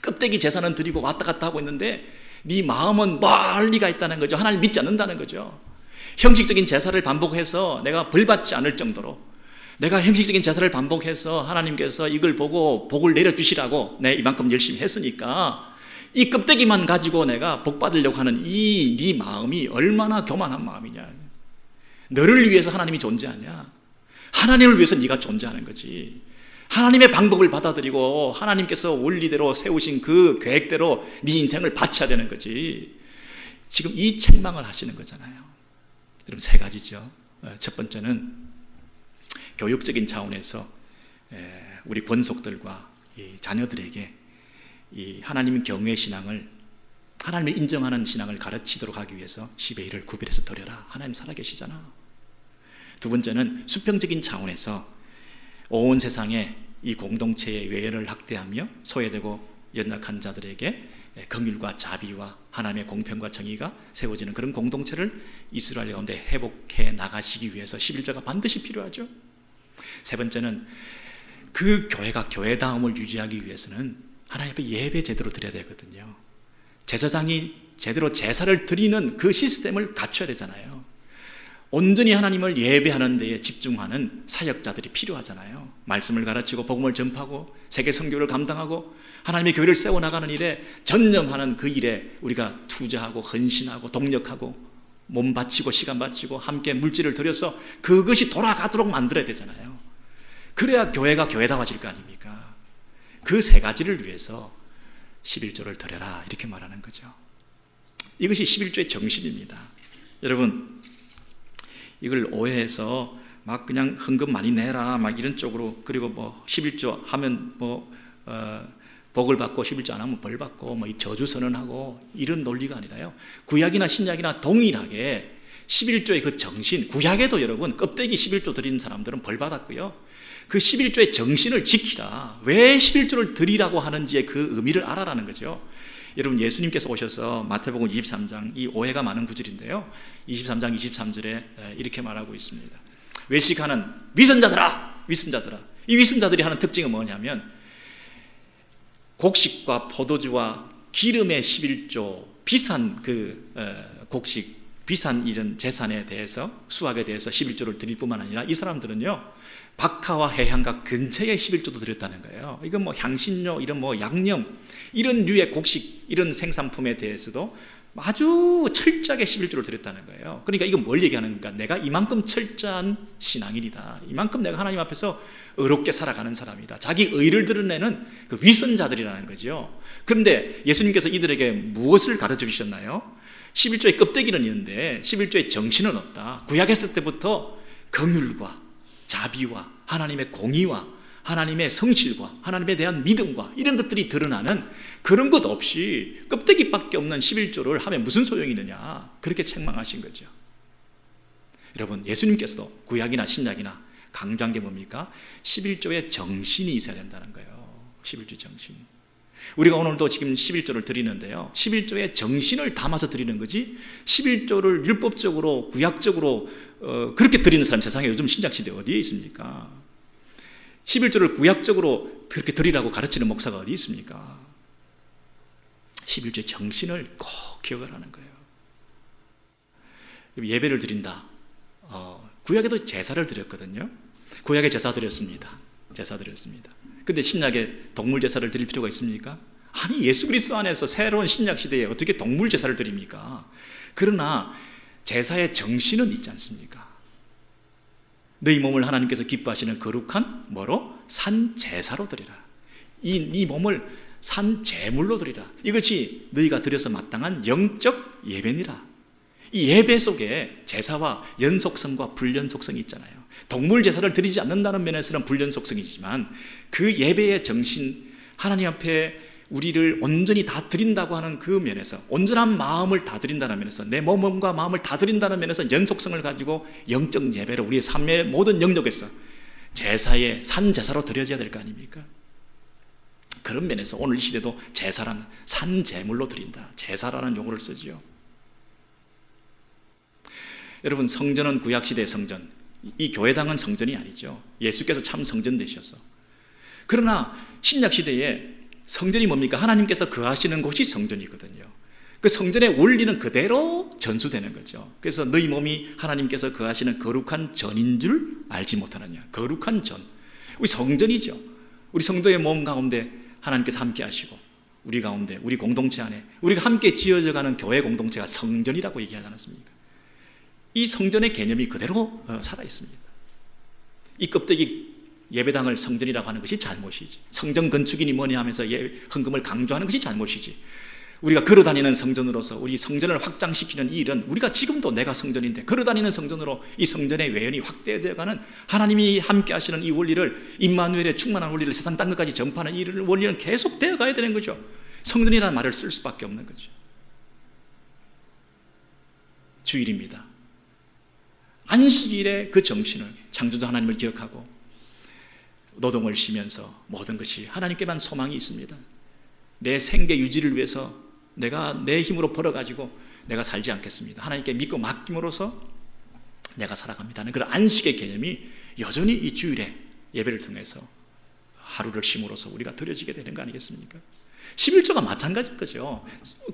껍데기 제사는 드리고 왔다 갔다 하고 있는데 네 마음은 멀리 가 있다는 거죠. 하나님 믿지 않는다는 거죠. 형식적인 제사를 반복해서 내가 벌받지 않을 정도로, 내가 형식적인 제사를 반복해서 하나님께서 이걸 보고 복을 내려주시라고 내 이만큼 열심히 했으니까 이 껍데기만 가지고 내가 복 받으려고 하는 이 네 마음이 얼마나 교만한 마음이냐. 너를 위해서 하나님이 존재하냐? 하나님을 위해서 네가 존재하는 거지. 하나님의 방법을 받아들이고 하나님께서 원리대로 세우신 그 계획대로 네 인생을 바쳐야 되는 거지. 지금 이 책망을 하시는 거잖아요. 그럼 세 가지죠. 첫 번째는 교육적인 차원에서 우리 권속들과 이 자녀들에게 이 하나님 경외 신앙을, 하나님을 인정하는 신앙을 가르치도록 하기 위해서 10의 1을 구별해서 드려라. 하나님 살아계시잖아. 두 번째는 수평적인 차원에서 온 세상에 이 공동체의 외연을 확대하며 소외되고 연약한 자들에게 긍휼과 자비와 하나님의 공평과 정의가 세워지는 그런 공동체를 이스라엘 가운데 회복해 나가시기 위해서 11조가 반드시 필요하죠. 세 번째는 그 교회가 교회다움을 유지하기 위해서는 하나님 앞에 예배 제대로 드려야 되거든요. 제사장이 제대로 제사를 드리는 그 시스템을 갖춰야 되잖아요. 온전히 하나님을 예배하는 데에 집중하는 사역자들이 필요하잖아요. 말씀을 가르치고 복음을 전파하고 세계 선교를 감당하고 하나님의 교회를 세워나가는 일에 전념하는 그 일에 우리가 투자하고 헌신하고 동력하고 몸 바치고 시간 바치고 함께 물질을 들여서 그것이 돌아가도록 만들어야 되잖아요. 그래야 교회가 교회다워질 거 아닙니까? 그 세 가지를 위해서 11조를 드려라 이렇게 말하는 거죠. 이것이 11조의 정신입니다. 여러분, 이걸 오해해서 막 그냥 헌금 많이 내라 막 이런 쪽으로, 그리고 뭐 11조 하면 복을 받고 11조 안 하면 벌 받고 뭐 저주 선언하고 이런 논리가 아니라요. 구약이나 신약이나 동일하게 11조의 그 정신, 구약에도 여러분 껍데기 11조 드리는 사람들은 벌 받았고요. 그 11조의 정신을 지키라. 왜 11조를 드리라고 하는지의 그 의미를 알아라는 거죠. 여러분, 예수님께서 오셔서 마태복음 23장, 이 오해가 많은 구절인데요, 23장 23절에 이렇게 말하고 있습니다. 외식하는 위선자들아, 위선자들아. 이 위선자들이 하는 특징은 뭐냐면 곡식과 포도주와 기름의 11조, 비싼 그 곡식, 비싼 이런 재산에 대해서, 수확에 대해서 11조를 드릴 뿐만 아니라 이 사람들은요, 박하와 해향과 근처에 11조도 드렸다는 거예요. 이건 뭐 향신료, 이런 뭐 양념, 이런 류의 곡식, 이런 생산품에 대해서도 아주 철저하게 11조를 드렸다는 거예요. 그러니까 이건 뭘 얘기하는가? 내가 이만큼 철저한 신앙인이다. 이만큼 내가 하나님 앞에서 의롭게 살아가는 사람이다. 자기 의를 드러내는 그 위선자들이라는 거죠. 그런데 예수님께서 이들에게 무엇을 가르쳐 주셨나요? 11조의 껍데기는 있는데 11조의 정신은 없다. 구약했을 때부터 긍휼과 자비와 하나님의 공의와 하나님의 성실과 하나님에 대한 믿음과 이런 것들이 드러나는 그런 것 없이 껍데기밖에 없는 11조를 하면 무슨 소용이 있느냐, 그렇게 책망하신 거죠. 여러분, 예수님께서도 구약이나 신약이나 강조한 게 뭡니까? 11조의 정신이 있어야 된다는 거예요. 11조 정신. 우리가 오늘도 지금 11조를 드리는데요, 11조의 정신을 담아서 드리는 거지 11조를 율법적으로 구약적으로 그렇게 드리는 사람 세상에 요즘 신약시대에 어디에 있습니까? 11조를 구약적으로 그렇게 드리라고 가르치는 목사가 어디 있습니까? 11조의 정신을 꼭 기억을 하는 거예요. 예배를 드린다. 구약에도 제사를 드렸거든요. 구약에 제사 드렸습니다. 제사 드렸습니다. 근데 신약에 동물 제사를 드릴 필요가 있습니까? 아니, 예수 그리스도 안에서 새로운 신약 시대에 어떻게 동물 제사를 드립니까? 그러나 제사의 정신은 있지 않습니까? 너희 몸을 하나님께서 기뻐하시는 거룩한 뭐로? 산 제사로 드리라. 이 몸을 산 제물로 드리라. 이것이 너희가 드려서 마땅한 영적 예배니라. 이 예배 속에 제사와 연속성과 불연속성이 있잖아요. 동물 제사를 드리지 않는다는 면에서는 불연속성이지만 그 예배의 정신, 하나님 앞에 우리를 온전히 다 드린다고 하는 그 면에서, 온전한 마음을 다 드린다는 면에서, 내 몸과 마음을 다 드린다는 면에서 연속성을 가지고 영적 예배를 우리의 삶의 모든 영역에서 제사의 산제사로 드려져야 될 거 아닙니까? 그런 면에서 오늘 이 시대도 제사라는 산제물로 드린다, 제사라는 용어를 쓰죠. 여러분, 성전은 구약시대의 성전, 이 교회당은 성전이 아니죠. 예수께서 참 성전 되셔서. 그러나 신약시대에 성전이 뭡니까? 하나님께서 거하시는 곳이 성전이거든요. 그 성전의 원리는 그대로 전수되는 거죠. 그래서 너희 몸이 하나님께서 거하시는 거룩한 전인 줄 알지 못하느냐. 거룩한 전, 우리 성전이죠. 우리 성도의 몸 가운데 하나님께서 함께 하시고 우리 가운데, 우리 공동체 안에 우리가 함께 지어져가는 교회 공동체가 성전이라고 얘기하지 않았습니까? 이 성전의 개념이 그대로 살아있습니다. 이 껍데기 예배당을 성전이라고 하는 것이 잘못이지, 성전 건축이니 뭐니 하면서 헌금을 강조하는 것이 잘못이지, 우리가 걸어다니는 성전으로서 우리 성전을 확장시키는 이 일은 우리가 지금도 내가 성전인데 걸어다니는 성전으로 이 성전의 외연이 확대되어가는 하나님이 함께 하시는 이 원리를, 임마누엘의 충만한 원리를 세상 땅 끝까지 전파하는 이 원리는 계속 되어가야 되는 거죠. 성전이라는 말을 쓸 수밖에 없는 거죠. 주일입니다. 안식일의 그 정신을, 창조자 하나님을 기억하고 노동을 쉬면서 모든 것이 하나님께만 소망이 있습니다. 내 생계 유지를 위해서 내가 내 힘으로 벌어가지고 내가 살지 않겠습니다. 하나님께 믿고 맡김으로써 내가 살아갑니다. 그런 안식의 개념이 여전히 이 주일의 예배를 통해서 하루를 쉼으로써 우리가 드려지게 되는 거 아니겠습니까? 11조가 마찬가지일 거죠.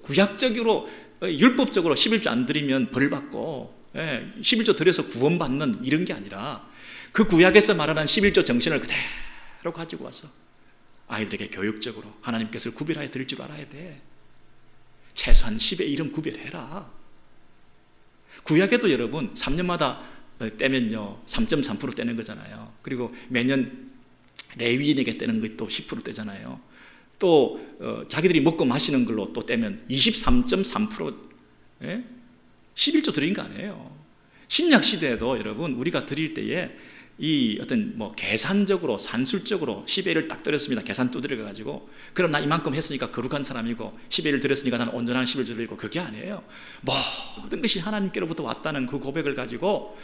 구약적으로, 율법적으로 11조 안 드리면 벌 받고 11조 드려서 구원받는 이런 게 아니라 그 구약에서 말하는 11조 정신을 그대로 가지고 와서 아이들에게 교육적으로 하나님께서 구별하여 드릴 줄 알아야 돼. 최소한 10의 1은 구별해라. 구약에도 여러분 3년마다 떼면요 3.3% 떼는 거잖아요. 그리고 매년 레위인에게 떼는 것도 10% 떼잖아요. 또 자기들이 먹고 마시는 걸로 또 떼면 23.3% 11조 드린 거 아니에요. 신약 시대에도 여러분 우리가 드릴 때에 이 어떤 계산적으로 산술적으로 10의 1을 딱 드렸습니다. 계산 두드려 가지고 그럼 나 이만큼 했으니까 거룩한 사람이고 10의 1을 드렸으니까 나는 온전한 11을 드리고, 그게 아니에요. 모든 것이 하나님께로부터 왔다는 그 고백을 가지고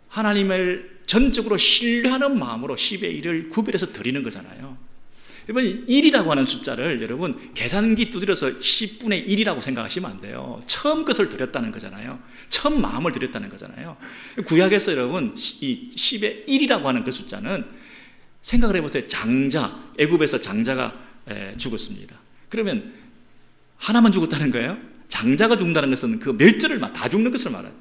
하나님을 전적으로 신뢰하는 마음으로 10의 1을 구별해서 드리는 거잖아요. 여러분 1이라고 하는 숫자를 여러분 계산기 두드려서 10분의 1이라고 생각하시면 안 돼요. 처음 것을 드렸다는 거잖아요. 처음 마음을 드렸다는 거잖아요. 구약에서 여러분 이 10의 1이라고 하는 그 숫자는 생각을 해보세요. 장자, 애굽에서 장자가 죽었습니다. 그러면 하나만 죽었다는 거예요? 장자가 죽는다는 것은 그 멸절을 다 죽는 것을 말해요.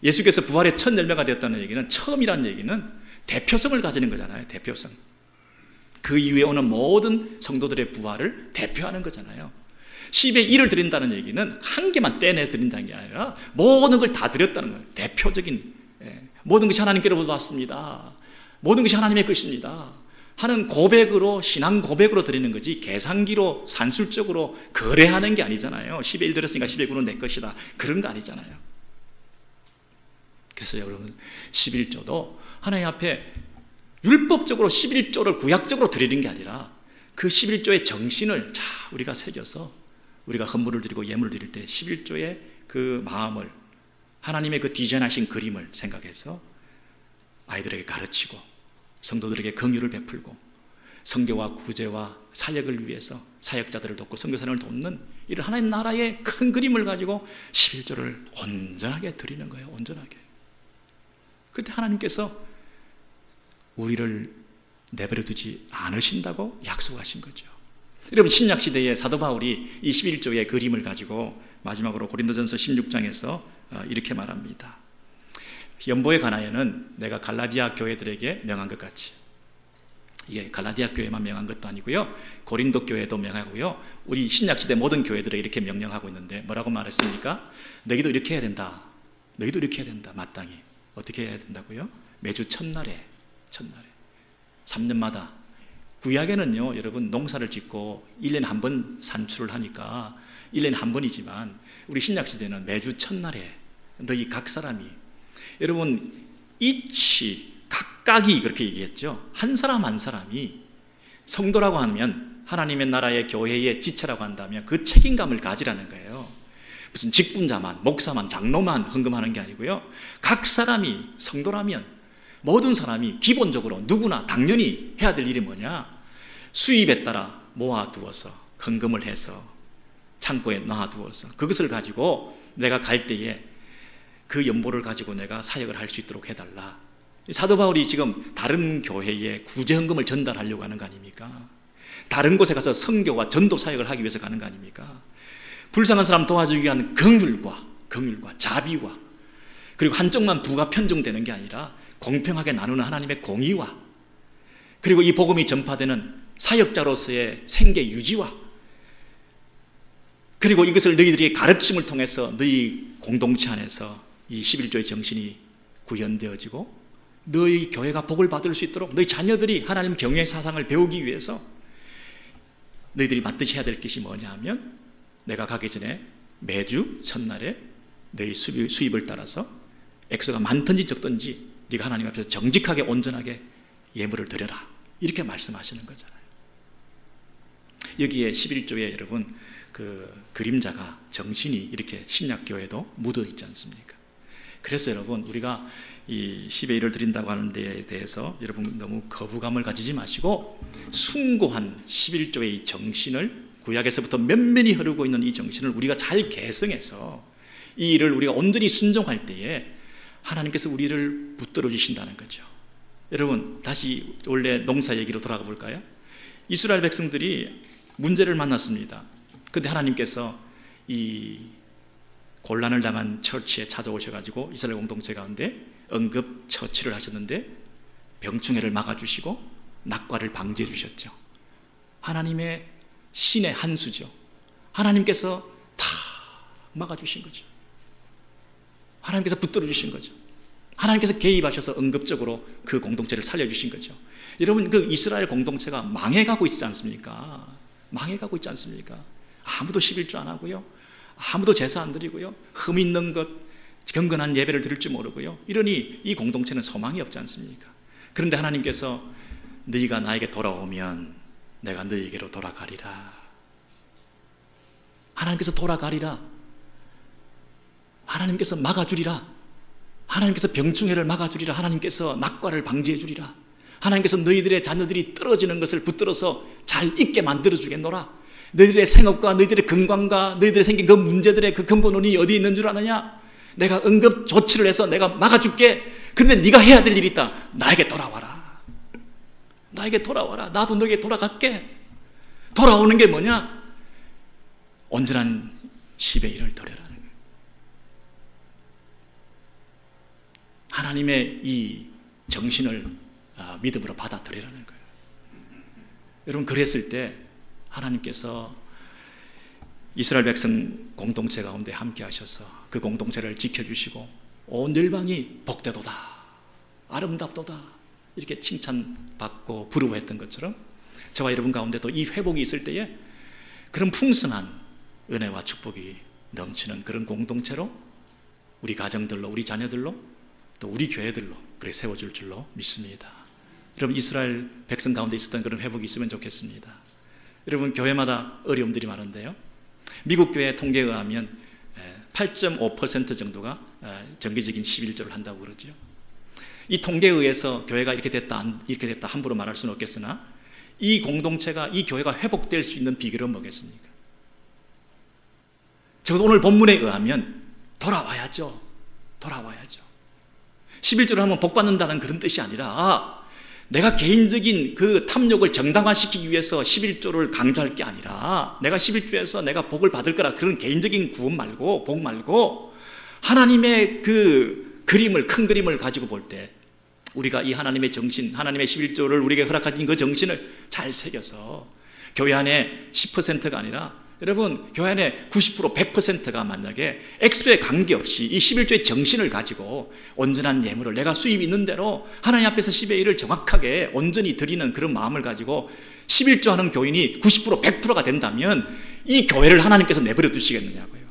예수께서 부활의 첫 열매가 되었다는 얘기는, 처음이라는 얘기는 대표성을 가지는 거잖아요. 대표성. 그 이후에 오는 모든 성도들의 부활을 대표하는 거잖아요. 10의 1을 드린다는 얘기는 한 개만 떼내 드린다는 게 아니라 모든 걸 다 드렸다는 거예요. 대표적인, 모든 것이 하나님께로부터 왔습니다, 모든 것이 하나님의 것입니다 하는 고백으로, 신앙 고백으로 드리는 거지 계산기로 산술적으로 거래하는 게 아니잖아요. 10의 1 드렸으니까 10의 9는 내 것이다, 그런 거 아니잖아요. 그래서 여러분 11조도 하나님 앞에 율법적으로 11조를 구약적으로 드리는 게 아니라 그 11조의 정신을 우리가 새겨서 우리가 헌물을 드리고 예물을 드릴 때 11조의 그 마음을, 하나님의 그 디자인하신 그림을 생각해서 아이들에게 가르치고 성도들에게 긍휼을 베풀고 선교와 구제와 사역을 위해서 사역자들을 돕고 선교사를 돕는 이런 하나님 나라의 큰 그림을 가지고 11조를 온전하게 드리는 거예요. 온전하게. 그때 하나님께서 우리를 내버려 두지 않으신다고 약속하신 거죠. 여러분 신약시대의 사도 바울이 이 11조의 그림을 가지고 마지막으로 고린도전서 16장에서 이렇게 말합니다. 연보의 가나에는 내가 갈라디아 교회들에게 명한 것 같이, 이게 갈라디아 교회만 명한 것도 아니고요, 고린도 교회도 명하고요, 우리 신약시대 모든 교회들에 이렇게 명령하고 있는데 뭐라고 말했습니까? 너희도 이렇게 해야 된다. 너희도 이렇게 해야 된다. 마땅히. 어떻게 해야 된다고요? 매주 첫날에 3년마다. 구약에는요 여러분 농사를 짓고 1년에 한 번 산출을 하니까 1년에 한 번이지만 우리 신약시대는 매주 첫날에 너희 각 사람이, 여러분 이치 각각이 그렇게 얘기했죠. 한 사람 한 사람이 성도라고 하면 하나님의 나라의 교회의 지체라고 한다면 그 책임감을 가지라는 거예요. 무슨 직분자만, 목사만, 장로만 헌금하는 게 아니고요, 각 사람이 성도라면 모든 사람이 기본적으로 누구나 당연히 해야 될 일이 뭐냐, 수입에 따라 모아두어서 헌금을 해서 창고에 놔두어서 그것을 가지고 내가 갈 때에 그 연보를 가지고 내가 사역을 할 수 있도록 해달라. 사도 바울이 지금 다른 교회에 구제헌금을 전달하려고 하는 거 아닙니까? 다른 곳에 가서 선교와 전도 사역을 하기 위해서 가는 거 아닙니까? 불쌍한 사람 도와주기 위한 긍휼과 자비와, 그리고 한쪽만 부가 편중되는 게 아니라 공평하게 나누는 하나님의 공의와, 그리고 이 복음이 전파되는 사역자로서의 생계 유지와, 그리고 이것을 너희들이 가르침을 통해서 너희 공동체 안에서 이 11조의 정신이 구현되어지고 너희 교회가 복을 받을 수 있도록 너희 자녀들이 하나님 경외의 사상을 배우기 위해서 너희들이 반드시 해야 될 것이 뭐냐 하면 내가 가기 전에 매주 첫날에 너희 수입을 따라서 액수가 많든지 적든지 네가 하나님 앞에서 정직하게 온전하게 예물을 드려라, 이렇게 말씀하시는 거잖아요. 여기에 11조에 여러분 그 그림자가 정신이 이렇게 신약교회도 묻어 있지 않습니까? 그래서 여러분 우리가 이 10의 1을 드린다고 하는 데에 대해서 여러분 너무 거부감을 가지지 마시고 숭고한 11조의 이 정신을, 구약에서부터 면면히 흐르고 있는 이 정신을 우리가 잘 개성해서 이 일을 우리가 온전히 순종할 때에 하나님께서 우리를 붙들어 주신다는 거죠. 여러분 다시 원래 농사 얘기로 돌아가 볼까요? 이스라엘 백성들이 문제를 만났습니다. 그런데 하나님께서 이 곤란을 당한 처치에 찾아오셔가지고 이스라엘 공동체 가운데 응급 처치를 하셨는데 병충해를 막아주시고 낙과를 방지해 주셨죠. 하나님의 신의 한 수죠. 하나님께서 다 막아주신 거죠. 하나님께서 붙들어 주신 거죠. 하나님께서 개입하셔서 응급적으로 그 공동체를 살려주신 거죠. 여러분 그 이스라엘 공동체가 망해가고 있지 않습니까? 망해가고 있지 않습니까? 아무도 11조 안 하고요, 아무도 제사 안 드리고요, 흠 있는 것, 경건한 예배를 드릴 줄 모르고요, 이러니 이 공동체는 소망이 없지 않습니까? 그런데 하나님께서 너희가 나에게 돌아오면 내가 너희에게로 돌아가리라. 하나님께서 돌아가리라. 하나님께서 막아주리라. 하나님께서 병충해를 막아주리라. 하나님께서 낙과를 방지해 주리라. 하나님께서 너희들의 자녀들이 떨어지는 것을 붙들어서 잘 있게 만들어 주겠노라. 너희들의 생업과 너희들의 건강과 너희들의 생긴 그 문제들의 그 근본원이 어디 있는 줄 아느냐? 내가 응급 조치를 해서 내가 막아줄게. 그런데 네가 해야 될 일이 있다. 나에게 돌아와라. 나에게 돌아와라. 나도 너에게 돌아갈게. 돌아오는 게 뭐냐? 온전한 10의 1을 드려라는 거예요. 하나님의 이 정신을 믿음으로 받아들이라는 거예요. 여러분 그랬을 때 하나님께서 이스라엘 백성 공동체 가운데 함께 하셔서 그 공동체를 지켜주시고 온 열방이 복되도다, 아름답도다 이렇게 칭찬받고 부르워했던 것처럼 저와 여러분 가운데도 이 회복이 있을 때에 그런 풍성한 은혜와 축복이 넘치는 그런 공동체로 우리 가정들로, 우리 자녀들로, 또 우리 교회들로 그렇게 세워질 줄로 믿습니다. 여러분 이스라엘 백성 가운데 있었던 그런 회복이 있으면 좋겠습니다. 여러분 교회마다 어려움들이 많은데요, 미국 교회 통계에 의하면 8.5% 정도가 정기적인 11조를 한다고 그러죠. 이 통계에 의해서 교회가 이렇게 됐다 이렇게 됐다 함부로 말할 수는 없겠으나 이 공동체가, 이 교회가 회복될 수 있는 비결은 뭐겠습니까? 적어도 오늘 본문에 의하면 돌아와야죠. 돌아와야죠. 11조를 하면 복 받는다는 그런 뜻이 아니라 내가 개인적인 그 탐욕을 정당화시키기 위해서 11조를 강조할 게 아니라 내가 11조에서 내가 복을 받을 거라 그런 개인적인 구원 말고, 복 말고 하나님의 그 그림을, 큰 그림을 가지고 볼 때 우리가 이 하나님의 정신, 하나님의 11조를 우리에게 허락하신 그 정신을 잘 새겨서 교회 안에 10%가 아니라 여러분 교회 안에 90%, 100%가 만약에 액수에 관계없이 이 11조의 정신을 가지고 온전한 예물을 내가 수입 있는 대로 하나님 앞에서 10의 1을 정확하게 온전히 드리는 그런 마음을 가지고 11조 하는 교인이 90%, 100%가 된다면 이 교회를 하나님께서 내버려 두시겠느냐고요.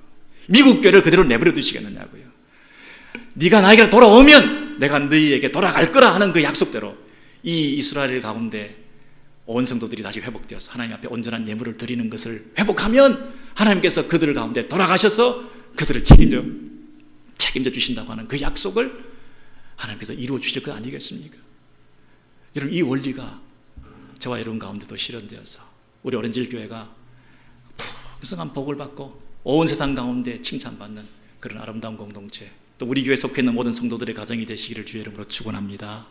미국 교회를 그대로 내버려 두시겠느냐고요. 네가 나에게 돌아오면 내가 너희에게 돌아갈 거라 하는 그 약속대로 이 이스라엘 가운데 온 성도들이 다시 회복되어서 하나님 앞에 온전한 예물을 드리는 것을 회복하면 하나님께서 그들 가운데 돌아가셔서 그들을 책임져 주신다고 하는 그 약속을 하나님께서 이루어 주실 것 아니겠습니까? 여러분 이 원리가 저와 여러분 가운데도 실현되어서 우리 오렌지힐 교회가 풍성한 복을 받고 온 세상 가운데 칭찬받는 그런 아름다운 공동체, 또 우리 교회에 속해 있는 모든 성도들의 가정이 되시기를 주의 이름으로 축원합니다.